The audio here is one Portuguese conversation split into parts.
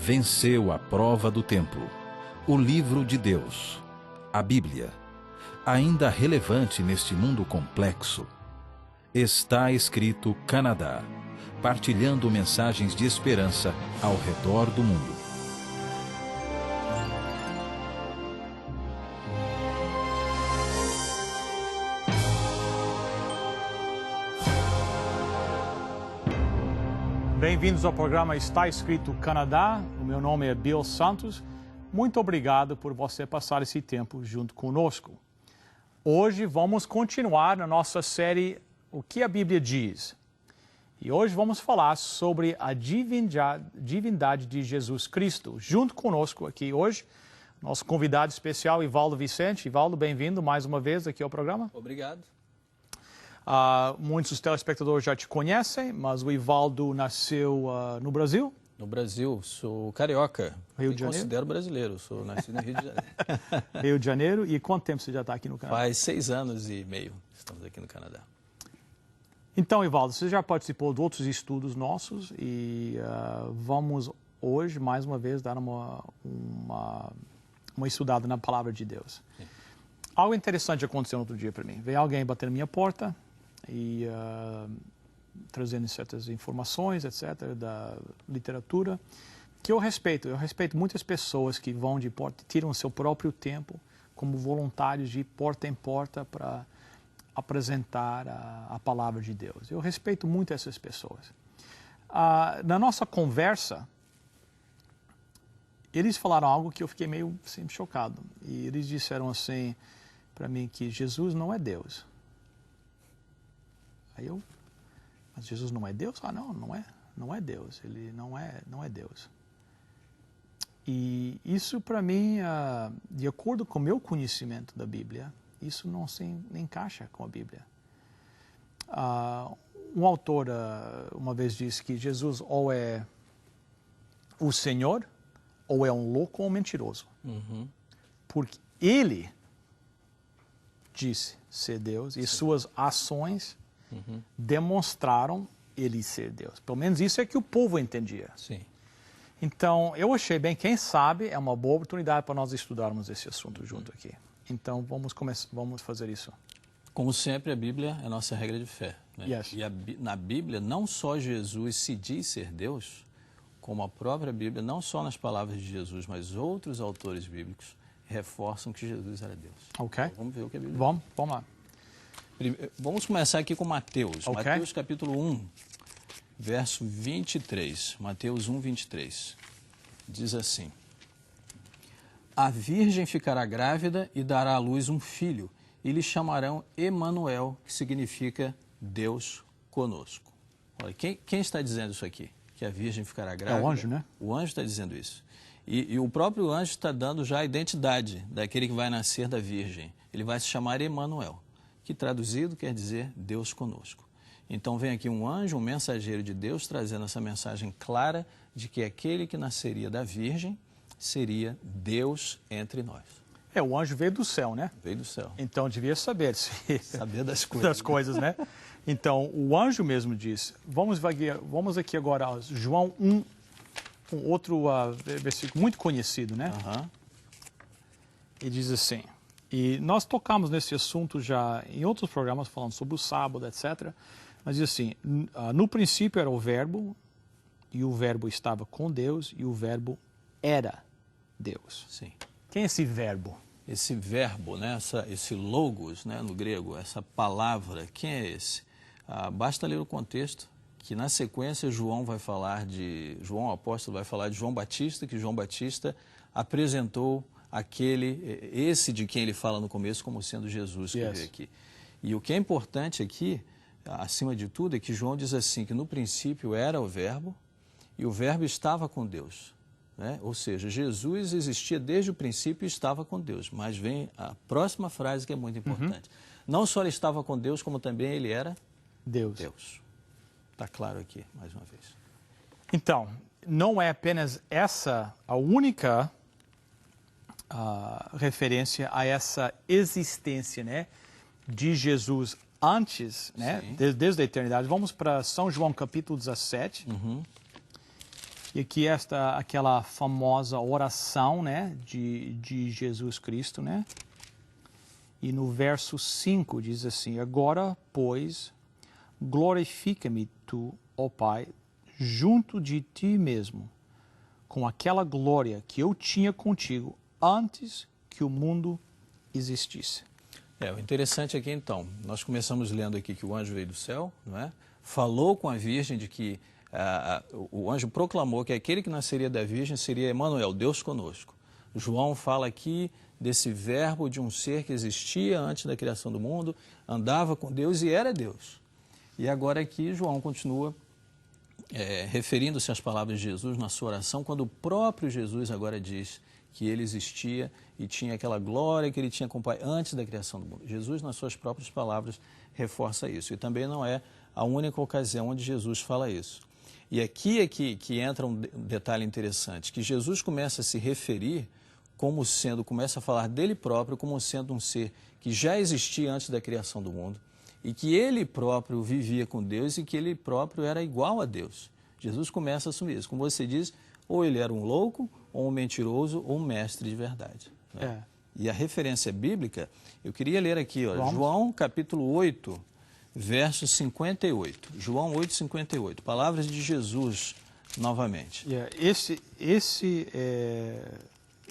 venceu a prova do tempo. O livro de Deus, a Bíblia, ainda relevante neste mundo complexo. Está escrito Canadá, partilhando mensagens de esperança ao redor do mundo. Bem-vindos ao programa Está Escrito Canadá. O meu nome é Bill Santos. Muito obrigado por você passar esse tempo junto conosco. Hoje vamos continuar na nossa série O que a Bíblia diz. E hoje vamos falar sobre a divindade de Jesus Cristo. Junto conosco aqui hoje, nosso convidado especial, Ivaldo Vicente. Ivaldo, bem-vindo mais uma vez aqui ao programa. Obrigado. Muitos telespectadores já te conhecem, mas o Ivaldo nasceu no Brasil? No Brasil, sou carioca. Rio de Janeiro? Me considero brasileiro, sou nascido no Rio de Janeiro. Rio de Janeiro. E quanto tempo você já está aqui no Canadá? Faz 6 anos e meio estamos aqui no Canadá. Então, Ivaldo, você já participou de outros estudos nossos e vamos hoje, mais uma vez, dar uma estudada na Palavra de Deus. Sim. Algo interessante aconteceu no outro dia para mim. Veio alguém bater na minha porta e trazendo certas informações, etc., da literatura, que eu respeito. Eu respeito muitas pessoas que vão de porta, tiram o seu próprio tempo como voluntários de porta em porta para apresentar a palavra de Deus. Eu respeito muito essas pessoas. Na nossa conversa, eles falaram algo que eu fiquei meio assim, chocado. E eles disseram assim para mim que Jesus não é Deus. Aí eu, mas Jesus não é Deus? Não é Deus. Ele não é Deus. E isso para mim, de acordo com o meu conhecimento da Bíblia, isso não se encaixa com a Bíblia. Um autor uma vez disse que Jesus ou é o Senhor, ou é um louco ou um mentiroso. Uhum. Porque ele disse ser Deus e suas ações demonstraram ele ser Deus. Pelo menos isso é que o povo entendia. Sim. Então, eu achei bem, quem sabe, é uma boa oportunidade para nós estudarmos esse assunto junto aqui. Então, vamos fazer isso. Como sempre, a Bíblia é a nossa regra de fé. Né? Yes. E na Bíblia, não só Jesus se diz ser Deus, como a própria Bíblia, não só nas palavras de Jesus, mas outros autores bíblicos reforçam que Jesus era Deus. Ok. Então, vamos ver o que a Bíblia diz. Vamos lá. Vamos começar aqui com Mateus. Okay. Mateus capítulo 1, verso 23. Mateus 1, 23. Diz assim: A virgem ficará grávida e dará à luz um filho, e lhe chamarão Emanuel, que significa Deus conosco. Olha, quem está dizendo isso aqui? Que a virgem ficará grávida? É o anjo, né? O anjo está dizendo isso. E o próprio anjo está dando já a identidade daquele que vai nascer da virgem. Ele vai se chamar Emanuel, que traduzido quer dizer Deus conosco. Então vem aqui um anjo, um mensageiro de Deus, trazendo essa mensagem clara de que aquele que nasceria da virgem seria Deus entre nós. O anjo veio do céu, né? Veio do céu. Então devia saber. Saber das coisas. Das coisas, né? Então, o anjo mesmo diz. Vamos aqui agora a João 1, um outro versículo muito conhecido, né? Ele diz assim, e nós tocamos nesse assunto já em outros programas, falando sobre o sábado, etc. Mas diz assim, no princípio era o verbo, e o verbo estava com Deus, e o verbo era Deus. Sim. Quem é esse verbo? Esse verbo, né? Esse logos, né? No grego, essa palavra, quem é esse? Basta ler o contexto, que na sequência João o apóstolo vai falar de João Batista, que João Batista apresentou esse de quem ele fala no começo como sendo Jesus que veio aqui. E o que é importante aqui, acima de tudo, é que João diz assim, que no princípio era o verbo, e o verbo estava com Deus. Né? Ou seja, Jesus existia desde o princípio e estava com Deus. Mas vem a próxima frase que é muito importante. Não só ele estava com Deus, como também ele era Deus. Está claro aqui, mais uma vez. Então, não é apenas essa a única referência a essa existência, né, de Jesus antes, né, desde a eternidade. Vamos para São João capítulo 17. E aqui aquela famosa oração, né, de Jesus Cristo, né? E no verso 5 diz assim: agora, pois, glorifica-me tu, ó Pai, junto de ti mesmo, com aquela glória que eu tinha contigo antes que o mundo existisse. O interessante aqui então, nós começamos lendo aqui que o anjo veio do céu, não é? Falou com a virgem de que o anjo proclamou que aquele que nasceria da virgem seria Emanuel, Deus conosco. João fala aqui desse verbo de um ser que existia antes da criação do mundo, andava com Deus e era Deus. E agora aqui João continua referindo-se às palavras de Jesus na sua oração, quando o próprio Jesus agora diz que ele existia e tinha aquela glória que ele tinha com o Pai antes da criação do mundo. Jesus, nas suas próprias palavras, reforça isso. E também não é a única ocasião onde Jesus fala isso. E aqui é que entra um detalhe interessante, que Jesus começa a se referir como sendo, começa a falar dele próprio como sendo um ser que já existia antes da criação do mundo e que ele próprio vivia com Deus e que ele próprio era igual a Deus. Jesus começa a assumir isso. Como você diz, ou ele era um louco, ou um mentiroso, ou um mestre de verdade. Né? E a referência bíblica, eu queria ler aqui, ó, João capítulo 8, verso 58. João 8, 58. Palavras de Jesus, novamente.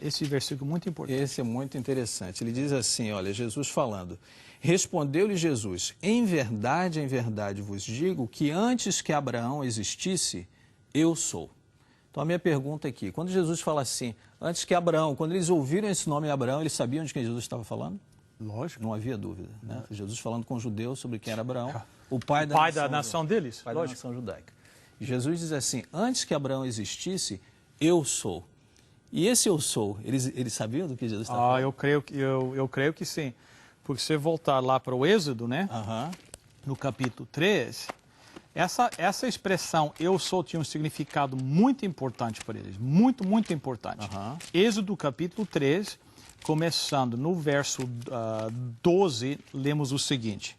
Esse versículo é muito importante. Esse é muito interessante. Ele diz assim, olha, Jesus falando: respondeu-lhe Jesus, em verdade vos digo que antes que Abraão existisse, eu sou. Então a minha pergunta aqui, quando Jesus fala assim, antes que Abraão, quando eles ouviram esse nome Abraão, eles sabiam de quem Jesus estava falando? Lógico. Não havia dúvida. Né? Jesus falando com judeus sobre quem era Abraão, o pai da nação deles. Pai da nação judaica. E Jesus diz assim, antes que Abraão existisse, eu sou. E esse eu sou, eles sabiam do que Jesus estava falando? Eu creio que sim. Porque se você voltar lá para o Êxodo, né? No capítulo 3, essa expressão eu sou tinha um significado muito importante para eles. Muito, muito importante. Êxodo capítulo 3, começando no verso 12, lemos o seguinte: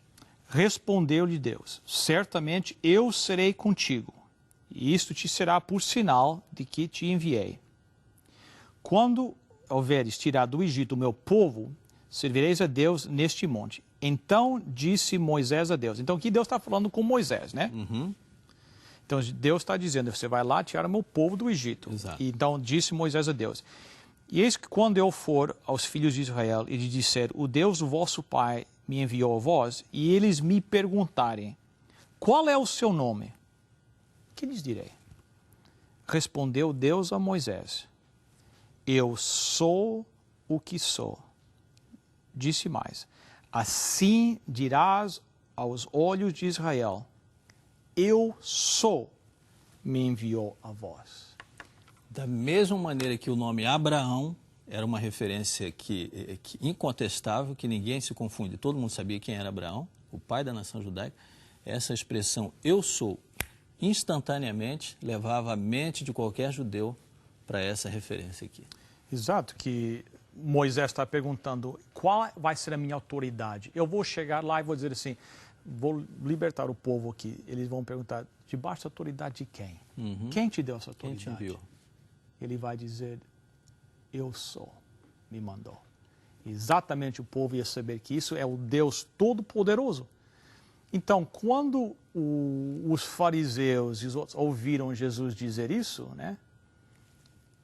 respondeu-lhe Deus, certamente eu serei contigo, e isto te será por sinal de que te enviei. Quando houveres tirado do Egito o meu povo, servireis a Deus neste monte. Então disse Moisés a Deus. Então aqui Deus está falando com Moisés, né? Então Deus está dizendo, você vai lá tirar o meu povo do Egito. Exato. E então disse Moisés a Deus: e eis que quando eu for aos filhos de Israel e lhes disser, o Deus do vosso pai me enviou a vós, e eles me perguntarem, qual é o seu nome? Que lhes direi? Respondeu Deus a Moisés: eu sou o que sou. Disse mais: assim dirás aos olhos de Israel, eu sou, me enviou a vós. Da mesma maneira que o nome Abraão era uma referência que incontestável, que ninguém se confunde, todo mundo sabia quem era Abraão, o pai da nação judaica, essa expressão eu sou, instantaneamente levava a mente de qualquer judeu para essa referência aqui. Exato, que Moisés está perguntando, qual vai ser a minha autoridade? Eu vou chegar lá e vou dizer assim, vou libertar o povo aqui. Eles vão perguntar, debaixo da autoridade de quem? Quem te deu essa autoridade? Quem te enviou? Ele vai dizer, eu sou, me mandou. Exatamente, o povo ia saber que isso é o Deus Todo-Poderoso. Então, quando os fariseus e os outros ouviram Jesus dizer isso, né?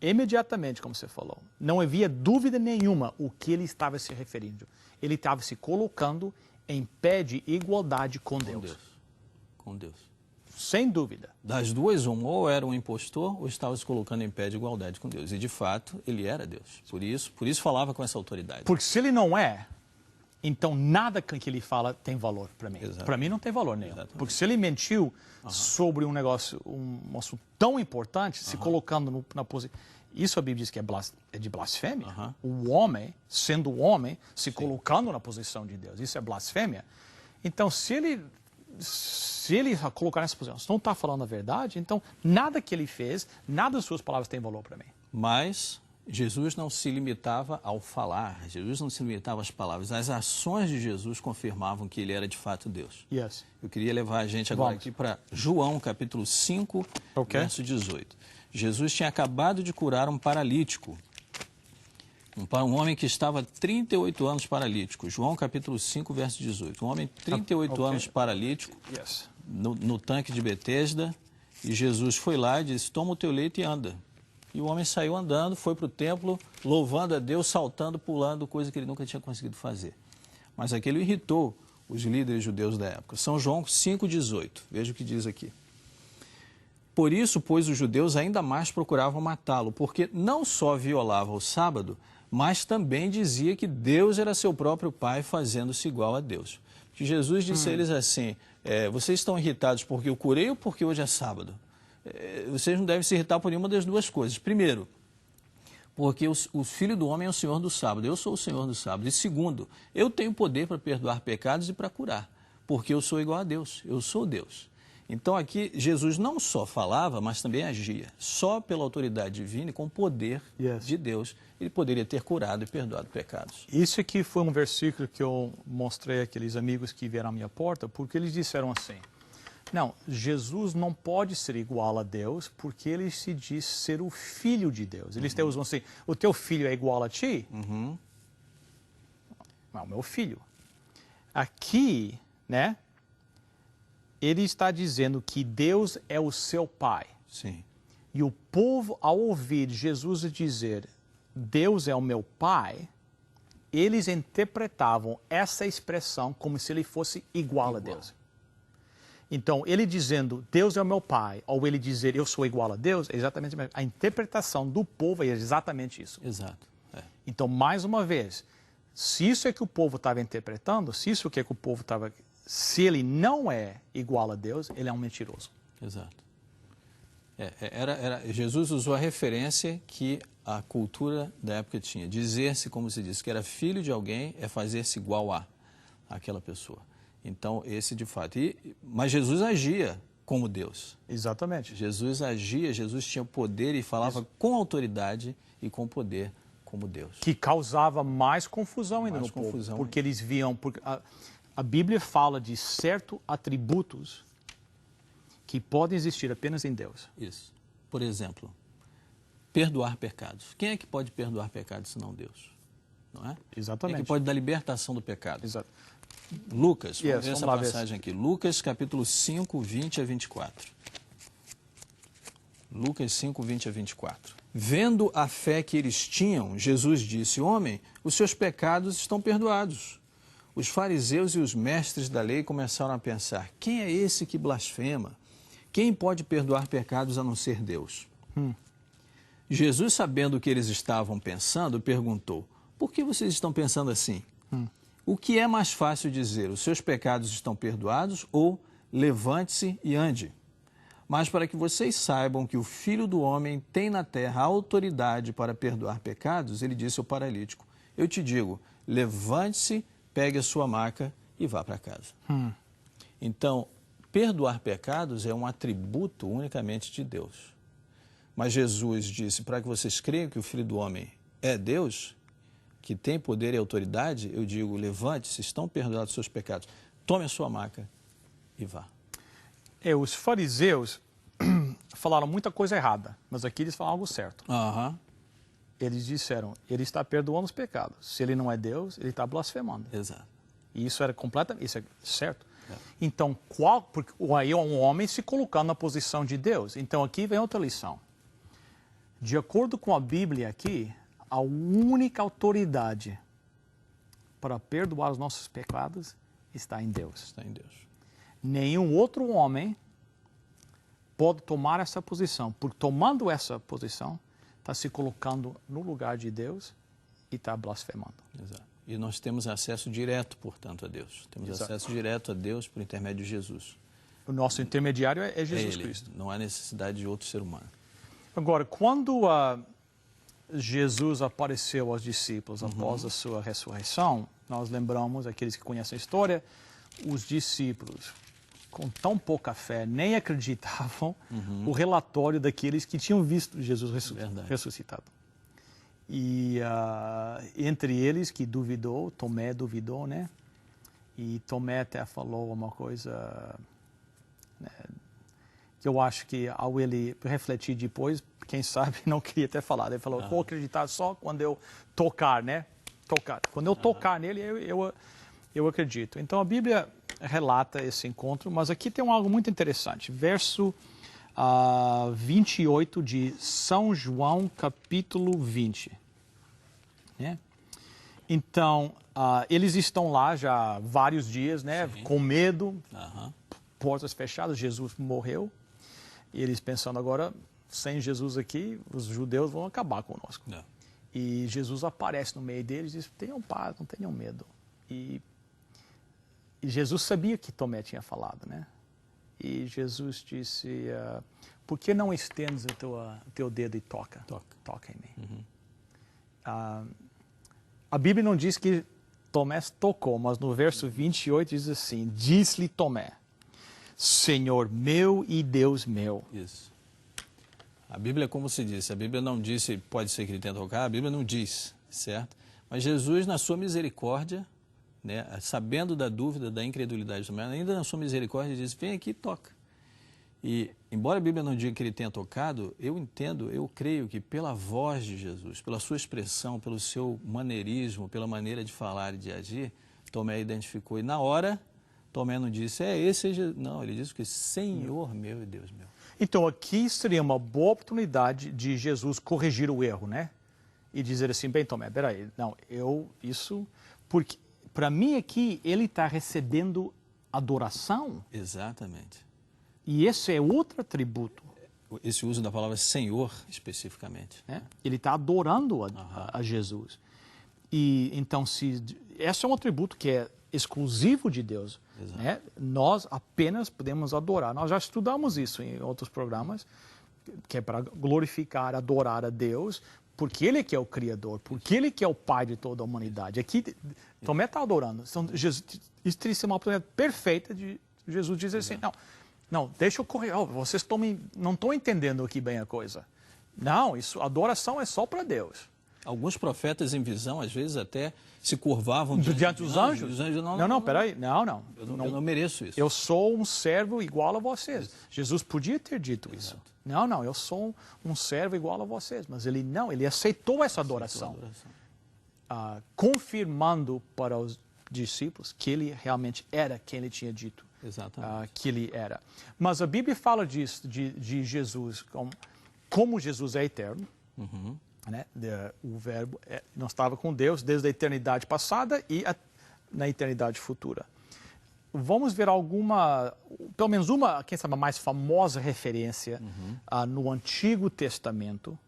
Imediatamente, como você falou, não havia dúvida nenhuma o que ele estava se referindo. Ele estava se colocando em pé de igualdade com Deus. Com Deus. Sem dúvida. Das duas, ou era um impostor, ou estava se colocando em pé de igualdade com Deus. E, de fato, ele era Deus. Por isso falava com essa autoridade. Porque se ele não é, então nada que ele fala tem valor para mim. Para mim não tem valor nenhum. Exatamente. Porque se ele mentiu sobre um negócio, um assunto tão importante, se colocando na posição... Isso a Bíblia diz que é de blasfêmia. O homem, sendo homem, se colocando na posição de Deus. Isso é blasfêmia. Então, se ele colocar nessa posição, se não está falando a verdade, então nada que ele fez, nada das suas palavras tem valor para mim. Mas Jesus não se limitava ao falar, Jesus não se limitava às palavras. As ações de Jesus confirmavam que ele era de fato Deus. Yes. Eu queria levar a gente agora aqui para João, capítulo 5, verso 18. Jesus tinha acabado de curar um paralítico, um homem que estava há 38 anos paralítico. João capítulo 5, verso 18. Um homem 38 anos paralítico, Yes. no tanque de Betesda, e Jesus foi lá e disse, toma o teu leito e anda. E o homem saiu andando, foi para o templo, louvando a Deus, saltando, pulando, coisa que ele nunca tinha conseguido fazer. Mas aquilo irritou os líderes judeus da época. São João 5,18. Veja o que diz aqui. Por isso, pois, os judeus ainda mais procuravam matá-lo, porque não só violava o sábado, mas também dizia que Deus era seu próprio Pai, fazendo-se igual a Deus. Que Jesus disse a eles assim, vocês estão irritados porque eu curei ou porque hoje é sábado? Vocês não devem se irritar por nenhuma das duas coisas. Primeiro, porque o Filho do Homem é o Senhor do sábado, eu sou o Senhor do sábado. E segundo, eu tenho poder para perdoar pecados e para curar, porque eu sou igual a Deus, eu sou Deus. Então aqui Jesus não só falava, mas também agia. Só pela autoridade divina e com o poder de Deus, ele poderia ter curado e perdoado pecados. Isso aqui foi um versículo que eu mostrei àqueles amigos que vieram à minha porta, porque eles disseram assim, não, Jesus não pode ser igual a Deus, porque ele se diz ser o Filho de Deus. Eles até usam assim, o teu filho é igual a ti? Não, meu filho. Aqui, né, ele está dizendo que Deus é o seu Pai. Sim. E o povo, ao ouvir Jesus dizer, Deus é o meu Pai, eles interpretavam essa expressão como se ele fosse igual a Deus. Então, ele dizendo, Deus é o meu Pai, ou ele dizer, eu sou igual a Deus, é exatamente a interpretação do povo é exatamente isso. Exato. Então, mais uma vez, se isso é que o povo estava interpretando, se isso é que o povo estava... Se ele não é igual a Deus, ele é um mentiroso. Exato. Jesus usou a referência que a cultura da época tinha. Dizer-se, como se diz, que era filho de alguém é fazer-se igual a aquela pessoa. Então, esse de fato. Mas Jesus agia como Deus. Exatamente. Jesus agia, Jesus tinha poder e falava com autoridade e com poder como Deus. Que causava mais confusão ainda no povo. Porque eles viam... Porque a Bíblia fala de certos atributos que podem existir apenas em Deus. Isso. Por exemplo, perdoar pecados. Quem é que pode perdoar pecados senão Deus? Não é? Exatamente. Quem é que pode dar libertação do pecado? Exato. Lucas, vamos ver essa passagem aqui. Lucas, capítulo 5, 20 a 24. Lucas 5, 20 a 24. Vendo a fé que eles tinham, Jesus disse, homem, os seus pecados estão perdoados. Os fariseus e os mestres da lei começaram a pensar, quem é esse que blasfema? Quem pode perdoar pecados a não ser Deus? Jesus, sabendo o que eles estavam pensando, perguntou, por que vocês estão pensando assim? O que é mais fácil dizer, os seus pecados estão perdoados ou levante-se e ande? Mas para que vocês saibam que o Filho do Homem tem na terra autoridade para perdoar pecados, ele disse ao paralítico, eu te digo, levante-se, pegue a sua maca e vá para casa. Então, perdoar pecados é um atributo unicamente de Deus. Mas Jesus disse, para que vocês creiam que o Filho do Homem é Deus, que tem poder e autoridade, eu digo, levante-se, estão perdoados os seus pecados, tome a sua maca e vá. Os fariseus falaram muita coisa errada, mas aqui eles falaram algo certo. Eles disseram, ele está perdoando os pecados. Se ele não é Deus, ele está blasfemando. Exato. E isso era completamente, isso é certo. Então, porque aí é um homem se colocando na posição de Deus. Então, aqui vem outra lição. De acordo com a Bíblia aqui, a única autoridade para perdoar os nossos pecados está em Deus. Está em Deus. Nenhum outro homem pode tomar essa posição. Porque tomando essa posição, está se colocando no lugar de Deus e está blasfemando. Exato. E nós temos acesso direto, portanto, a Deus. Temos acesso direto a Deus por intermédio de Jesus. O nosso intermediário é Jesus Cristo. Não há necessidade de outro ser humano. Agora, quando Jesus apareceu aos discípulos após a sua ressurreição, nós lembramos, aqueles que conhecem a história, os discípulos, com tão pouca fé, nem acreditavam o relatório daqueles que tinham visto Jesus ressuscitado. E entre eles que duvidou, Tomé duvidou, né? E Tomé até falou uma coisa, né? eu acho que ao ele refletir depois, quem sabe não queria ter falado. Ele falou, vou acreditar só quando eu tocar, né? Tocar. Quando eu tocar nele, eu acredito. Então a Bíblia relata esse encontro, mas aqui tem algo muito interessante. Verso 28 de São João, capítulo 20. Né? Então, eles estão lá já há vários dias, né? Com medo, portas fechadas, Jesus morreu. E eles pensando agora, sem Jesus aqui, os judeus vão acabar conosco. Não. E Jesus aparece no meio deles e diz, tenham paz, não tenham medo. E Jesus sabia que Tomé tinha falado, né? E Jesus disse, por que não estendes o teu dedo e toca em mim? A Bíblia não diz que Tomé tocou, mas no verso 28 diz assim, diz-lhe Tomé, Senhor meu e Deus meu. Isso. A Bíblia, como se disse, a Bíblia não disse, pode ser que ele tenha tocado, a Bíblia não diz, certo? Mas Jesus, na sua misericórdia, né, sabendo da dúvida, da incredulidade do homem, ainda na sua misericórdia, diz, vem aqui e toca. E, embora a Bíblia não diga que ele tenha tocado, eu entendo, eu creio que pela voz de Jesus, pela sua expressão, pelo seu maneirismo, pela maneira de falar e de agir, Tomé identificou. E na hora, Tomé não disse, esse é Jesus. Não, ele disse que Senhor meu e Deus meu. Então, aqui seria uma boa oportunidade de Jesus corrigir o erro, né? E dizer assim, bem, Tomé, peraí, não, porque para mim aqui ele está recebendo adoração. Exatamente. E esse é outro atributo. Esse uso da palavra Senhor, especificamente. Né? Ele está adorando a Jesus. E então, esse é um atributo que é exclusivo de Deus. Né? Nós apenas podemos adorar. Nós já estudamos isso em outros programas, que é para glorificar, adorar a Deus, porque Ele que é o Criador, porque Ele que é o Pai de toda a humanidade. Aqui, Tomé está adorando. Então, isso teria sido uma oportunidade perfeita de Jesus dizer assim, não, deixa eu correr. Vocês não estão entendendo aqui bem a coisa. Não, adoração é só para Deus. Alguns profetas em visão, às vezes, até se curvavam diante dos anjos. Não, peraí. Não. Eu não mereço isso. Eu sou um servo igual a vocês. Jesus podia ter dito isso. Não, eu sou um servo igual a vocês. Mas ele aceitou essa adoração. Confirmando para os discípulos que ele realmente era quem ele tinha dito. Que ele era. Mas a Bíblia fala disso, de Jesus, como Jesus é eterno. Né? O Verbo não estava com Deus desde a eternidade passada e na eternidade futura. Vamos ver pelo menos uma, quem sabe, a mais famosa referência no Antigo Testamento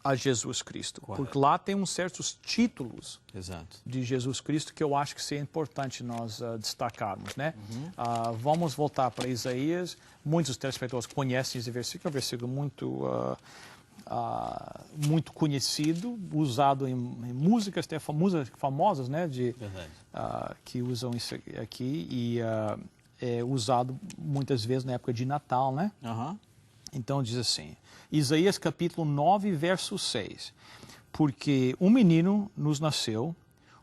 a Jesus Cristo. Correto. Porque lá tem uns certos títulos Exato. de Jesus Cristo que eu acho que seria importante nós destacarmos. Né? Vamos voltar para Isaías. Muitos telespectadores conhecem esse versículo, é um versículo muito conhecido, usado em músicas até famosas, né, que usam isso aqui e é usado muitas vezes na época de Natal, né? Então diz assim, Isaías capítulo 9, verso 6, porque um menino nos nasceu,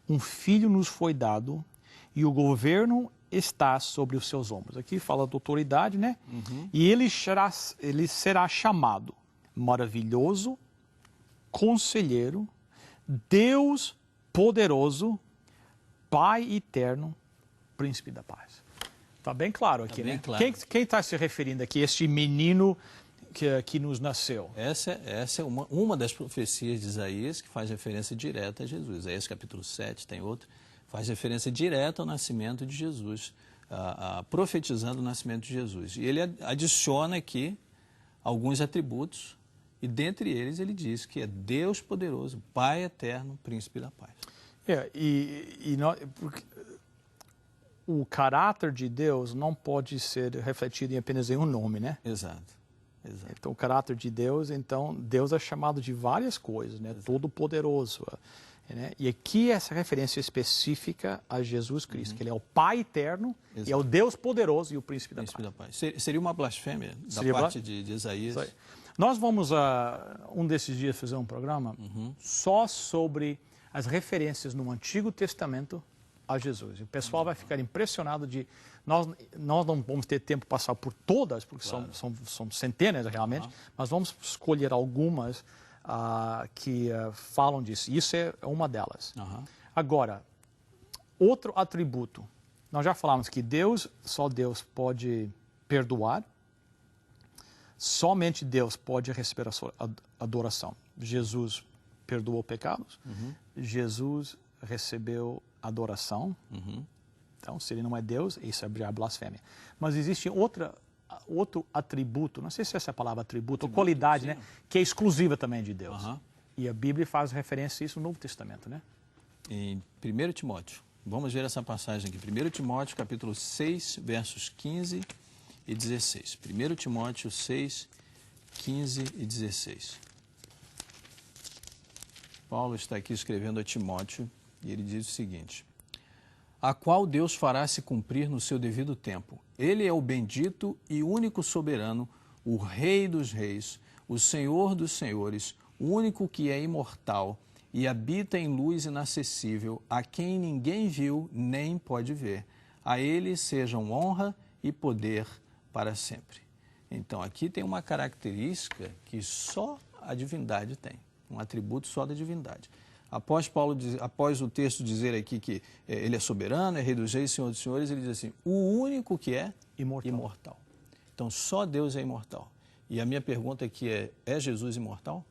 um filho nos foi dado e o governo está sobre os seus ombros. Aqui fala de autoridade, né? E ele será chamado Maravilhoso, Conselheiro, Deus Poderoso, Pai Eterno, Príncipe da Paz. Está bem claro aqui, né? Claro. Quem está se referindo aqui? Este menino que nos nasceu. Essa é uma das profecias de Isaías que faz referência direta a Jesus. Isaías capítulo 7, tem outro, faz referência direta ao nascimento de Jesus, profetizando o nascimento de Jesus. E ele adiciona aqui alguns atributos. E dentre eles ele diz que é Deus poderoso, Pai eterno, Príncipe da Paz. O caráter de Deus não pode ser refletido apenas em um nome, né? Exato. Então, o caráter de Deus, Deus é chamado de várias coisas, né? Todo poderoso. Né? E aqui essa referência específica a Jesus Cristo, que Ele é o Pai eterno, e é o Deus poderoso e o Príncipe da Paz. Seria uma blasfêmia da parte de Isaías. Nós vamos, um desses dias, fazer um programa só sobre as referências no Antigo Testamento a Jesus. O pessoal vai ficar impressionado de... Nós não vamos ter tempo de passar por todas, porque são centenas realmente, mas vamos escolher algumas que falam disso. Isso é uma delas. Agora, outro atributo. Nós já falamos que só Deus pode perdoar, somente Deus pode receber a sua adoração. Jesus perdoou pecados, Jesus recebeu adoração. Então, se ele não é Deus, isso é blasfêmia. Mas existe outro atributo, não sei se essa é a palavra atributo ou qualidade, né, que é exclusiva também de Deus. E a Bíblia faz referência a isso no Novo Testamento, né? Em 1 Timóteo. Vamos ver essa passagem aqui. 1 Timóteo, capítulo 6, versos 15 e 16. 1 Timóteo 6, 15 e 16. Paulo está aqui escrevendo a Timóteo e ele diz o seguinte: a qual Deus fará se cumprir no seu devido tempo. Ele é o bendito e único soberano, o Rei dos reis, o Senhor dos senhores, o único que é imortal e habita em luz inacessível, a quem ninguém viu nem pode ver. A ele sejam honra e poder para sempre. Então, aqui tem uma característica que só a divindade tem, um atributo só da divindade. Após o texto dizer aqui que ele é soberano, é Rei dos reis, Senhor dos senhores, ele diz assim, o único que é imortal. Então, só Deus é imortal. E a minha pergunta aqui é Jesus imortal?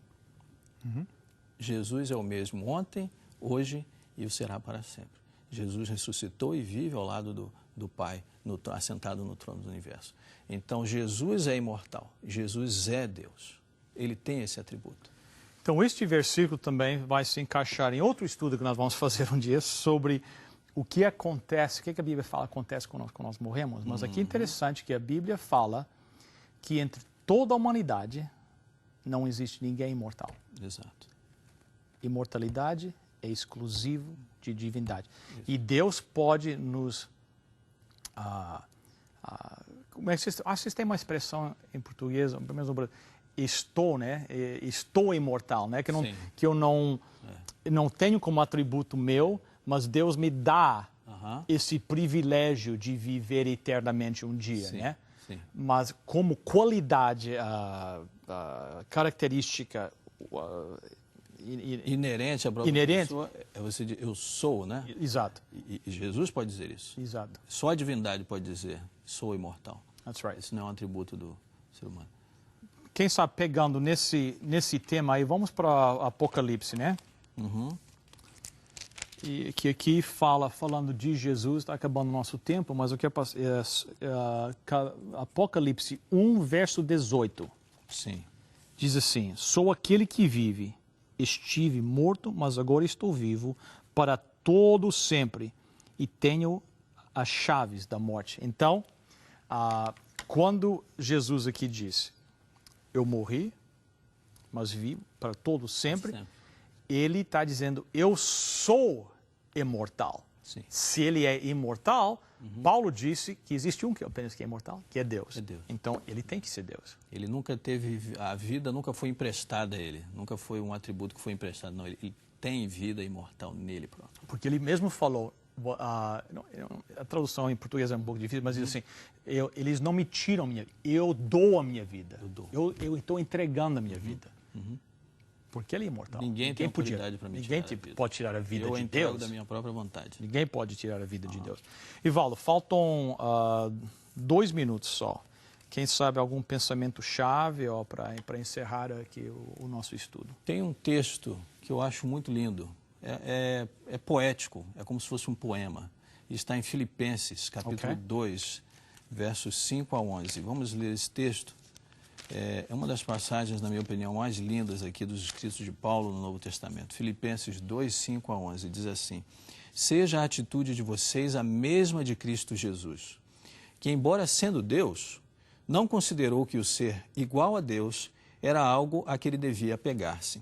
Jesus é o mesmo ontem, hoje e o será para sempre. Jesus ressuscitou e vive ao lado do Pai, assentado no trono do universo. Então, Jesus é imortal, Jesus é Deus. Ele tem esse atributo. Então, este versículo também vai se encaixar em outro estudo que nós vamos fazer um dia sobre o que acontece, o que a Bíblia fala acontece quando nós morremos. Mas aqui é interessante que a Bíblia fala que entre toda a humanidade não existe ninguém imortal. Exato. Imortalidade é exclusivo de divindade. Isso. E Deus pode nos... como é que vocês têm uma expressão em português, pelo menos no Brasil, estou, né? Estou imortal, né? Que eu não tenho como atributo meu, mas Deus me dá esse privilégio de viver eternamente um dia, né? Sim. Mas como qualidade, característica inerente à própria pessoa, é você dizer, eu sou, né? Exato. E Jesus pode dizer isso. Exato. Só a divindade pode dizer, sou imortal. That's right. Isso não é um atributo do ser humano. Quem sabe, pegando nesse tema aí, vamos para Apocalipse, né? E que aqui falando de Jesus, está acabando o nosso tempo, mas o que é Apocalipse 1, verso 18. Sim. Diz assim, sou aquele que vive, estive morto, mas agora estou vivo para todo sempre e tenho as chaves da morte. Então, quando Jesus aqui diz, eu morri, mas vivo para todo sempre, ele está dizendo, eu sou imortal. Sim. Se ele é imortal, Paulo disse que existe um que apenas que é imortal, que é Deus. Então, ele tem que ser Deus. Ele nunca teve, a vida nunca foi emprestada a ele, nunca foi um atributo que foi emprestado, não, ele tem vida imortal nele próprio. Porque ele mesmo falou, a tradução em português é um pouco difícil, mas diz assim, eles não me tiram minha vida, eu dou a minha vida. Eu estou entregando a minha vida. Porque ele é imortal. Ninguém tem autoridade para me tirar a vida. Ninguém pode tirar a vida de Deus. Eu entrego da minha própria vontade. Ninguém pode tirar a vida de Deus. Ivaldo, faltam 2 minutos só. Quem sabe algum pensamento-chave para encerrar aqui o nosso estudo? Tem um texto que eu acho muito lindo. É poético, é como se fosse um poema. Está em Filipenses, capítulo 2, versos 5 a 11. Vamos ler esse texto. É uma das passagens, na minha opinião, mais lindas aqui dos escritos de Paulo no Novo Testamento. Filipenses 2, 5 a 11, diz assim, seja a atitude de vocês a mesma de Cristo Jesus, que, embora sendo Deus, não considerou que o ser igual a Deus era algo a que ele devia apegar-se,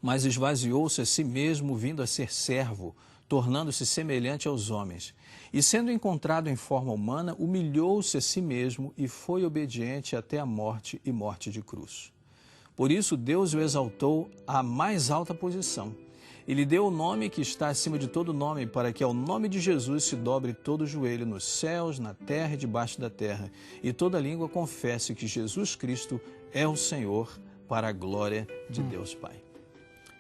mas esvaziou-se a si mesmo, vindo a ser servo, tornando-se semelhante aos homens. E sendo encontrado em forma humana, humilhou-se a si mesmo e foi obediente até a morte e morte de cruz. Por isso Deus o exaltou à mais alta posição E lhe deu o nome que está acima de todo nome, para que ao nome de Jesus se dobre todo o joelho nos céus, na terra e debaixo da terra, e toda língua confesse que Jesus Cristo é o Senhor, para a glória de Deus Pai.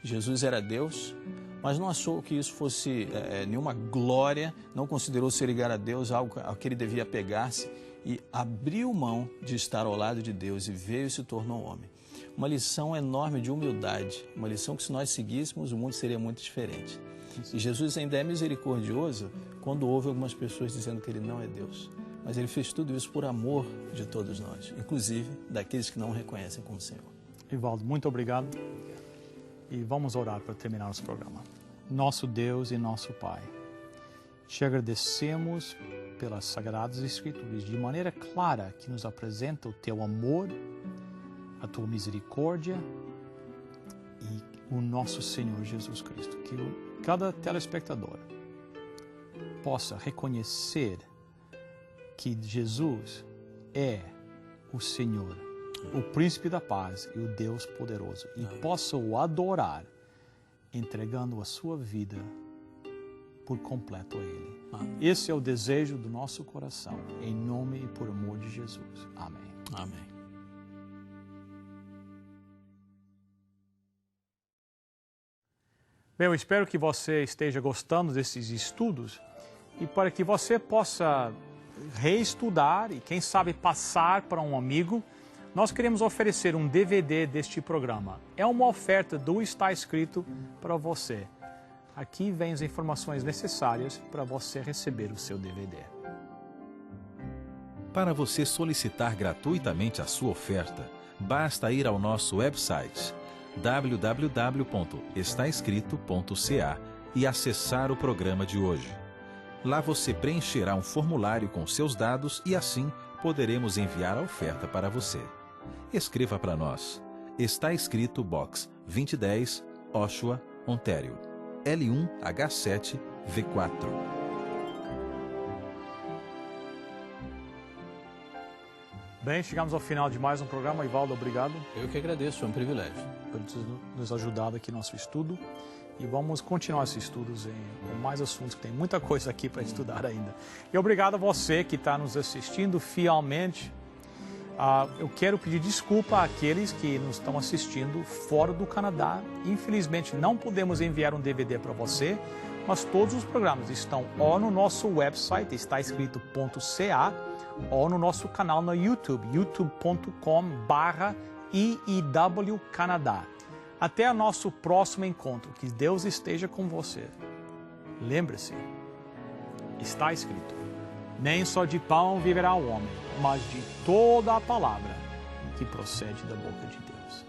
Jesus era Deus, mas não achou que isso fosse nenhuma glória, não considerou ser igual a Deus algo a que ele devia apegar-se, e abriu mão de estar ao lado de Deus e veio e se tornou homem. Uma lição enorme de humildade, uma lição que se nós seguíssemos o mundo seria muito diferente. E Jesus ainda é misericordioso quando ouve algumas pessoas dizendo que ele não é Deus. Mas ele fez tudo isso por amor de todos nós, inclusive daqueles que não o reconhecem como Senhor. Evaldo, muito obrigado. E vamos orar para terminar nosso programa. Nosso Deus e nosso Pai, te agradecemos pelas Sagradas Escrituras, de maneira clara que nos apresenta o teu amor, a tua misericórdia e o nosso Senhor Jesus Cristo. Que cada telespectador possa reconhecer que Jesus é o Senhor, o Príncipe da Paz e o Deus poderoso, e possa o adorar, entregando a sua vida por completo a Ele. Esse é o desejo do nosso coração, em nome e por amor de Jesus. Amém. Amém. Bem, eu espero que você esteja gostando desses estudos e para que você possa reestudar e, quem sabe, passar para um amigo, nós queremos oferecer um DVD deste programa. É uma oferta do Está Escrito para você. Aqui vem as informações necessárias para você receber o seu DVD. Para você solicitar gratuitamente a sua oferta, basta ir ao nosso website www.estaescrito.ca e acessar o programa de hoje. Lá você preencherá um formulário com seus dados e assim poderemos enviar a oferta para você. Escreva para nós. Está Escrito Box 2010, Oshawa, Ontário. L1H7V4. Bem, chegamos ao final de mais um programa. Evaldo, obrigado Eu que agradeço, foi um privilégio. por nos ajudar aqui no nosso estudo. E vamos continuar esses estudos com mais assuntos, que tem muita coisa aqui para estudar ainda. E obrigado a você que está nos assistindo fielmente. Eu quero pedir desculpa àqueles que nos estão assistindo fora do Canadá. Infelizmente, não podemos enviar um DVD para você, mas todos os programas estão ou no nosso website, estaescrito.ca, ou no nosso canal no YouTube, youtube.com/IEW-Canadá. Até o nosso próximo encontro. Que Deus esteja com você. Lembre-se, está escrito: nem só de pão viverá o homem, mas de toda a palavra que procede da boca de Deus.